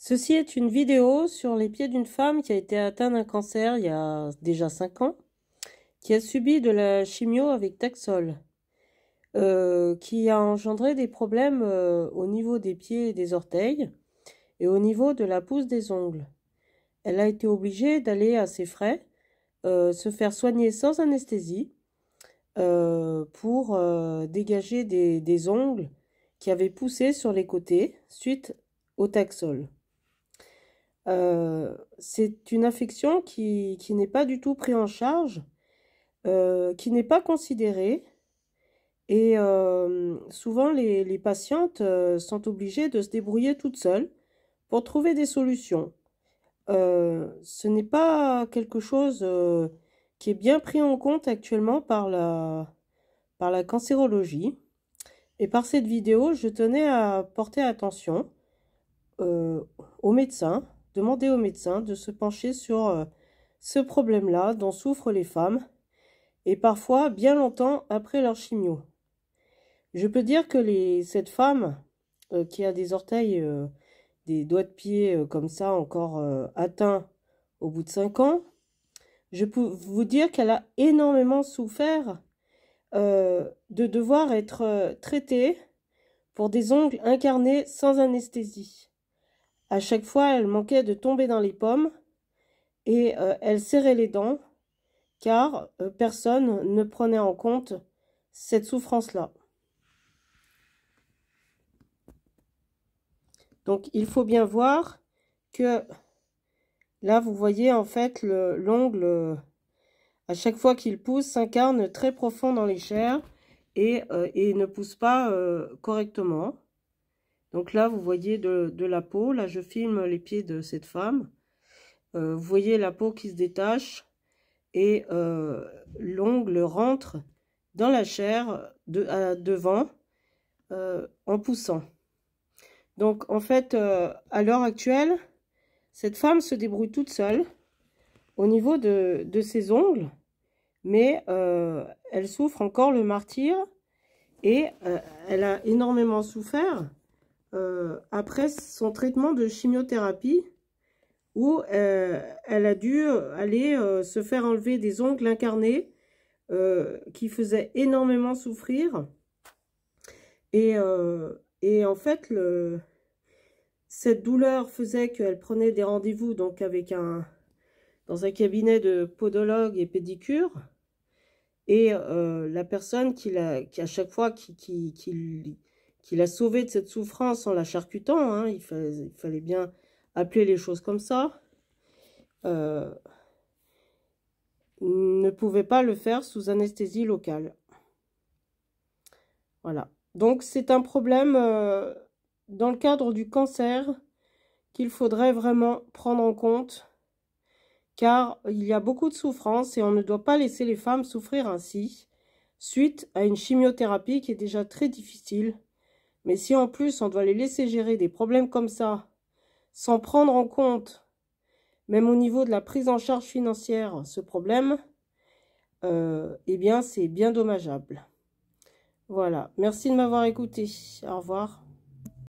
Ceci est une vidéo sur les pieds d'une femme qui a été atteinte d'un cancer il y a déjà 5 ans, qui a subi de la chimio avec Taxol, qui a engendré des problèmes au niveau des pieds et des orteils et au niveau de la pousse des ongles. Elle a été obligée d'aller à ses frais se faire soigner sans anesthésie pour dégager des ongles qui avaient poussé sur les côtés suite au Taxol. C'est une affection qui n'est pas du tout prise en charge, qui n'est pas considérée, et souvent les patientes sont obligées de se débrouiller toutes seules pour trouver des solutions. Ce n'est pas quelque chose qui est bien pris en compte actuellement par la cancérologie. Et par cette vidéo, je tenais à porter attention aux médecins, demander aux médecins de se pencher sur ce problème-là dont souffrent les femmes, et parfois bien longtemps après leur chimio. Je peux dire que cette femme qui a des orteils, des doigts de pied comme ça encore atteints au bout de 5 ans, je peux vous dire qu'elle a énormément souffert de devoir être traitée pour des ongles incarnés sans anesthésie. À chaque fois, elle manquait de tomber dans les pommes et elle serrait les dents car personne ne prenait en compte cette souffrance-là. Donc, il faut bien voir que là, vous voyez en fait l'ongle, à chaque fois qu'il pousse, s'incarne très profond dans les chairs et ne pousse pas correctement. Donc là, vous voyez de la peau. Là, je filme les pieds de cette femme. Vous voyez la peau qui se détache et l'ongle rentre dans la chair devant en poussant. Donc, en fait, à l'heure actuelle, cette femme se débrouille toute seule au niveau de ses ongles, mais elle souffre encore le martyre et elle a énormément souffert après son traitement de chimiothérapie où elle a dû aller se faire enlever des ongles incarnés qui faisaient énormément souffrir. Et en fait, cette douleur faisait qu'elle prenait des rendez-vous donc dans un cabinet de podologue et pédicure. Et la personne qui à chaque fois qui l'a sauvée de cette souffrance en la charcutant, hein, il fallait bien appeler les choses comme ça, ne pouvait pas le faire sous anesthésie locale. Voilà. Donc c'est un problème dans le cadre du cancer qu'il faudrait vraiment prendre en compte, car il y a beaucoup de souffrance et on ne doit pas laisser les femmes souffrir ainsi, suite à une chimiothérapie qui est déjà très difficile. Mais si en plus on doit les laisser gérer des problèmes comme ça, sans prendre en compte, même au niveau de la prise en charge financière, ce problème, eh bien c'est bien dommageable. Voilà, merci de m'avoir écouté. Au revoir.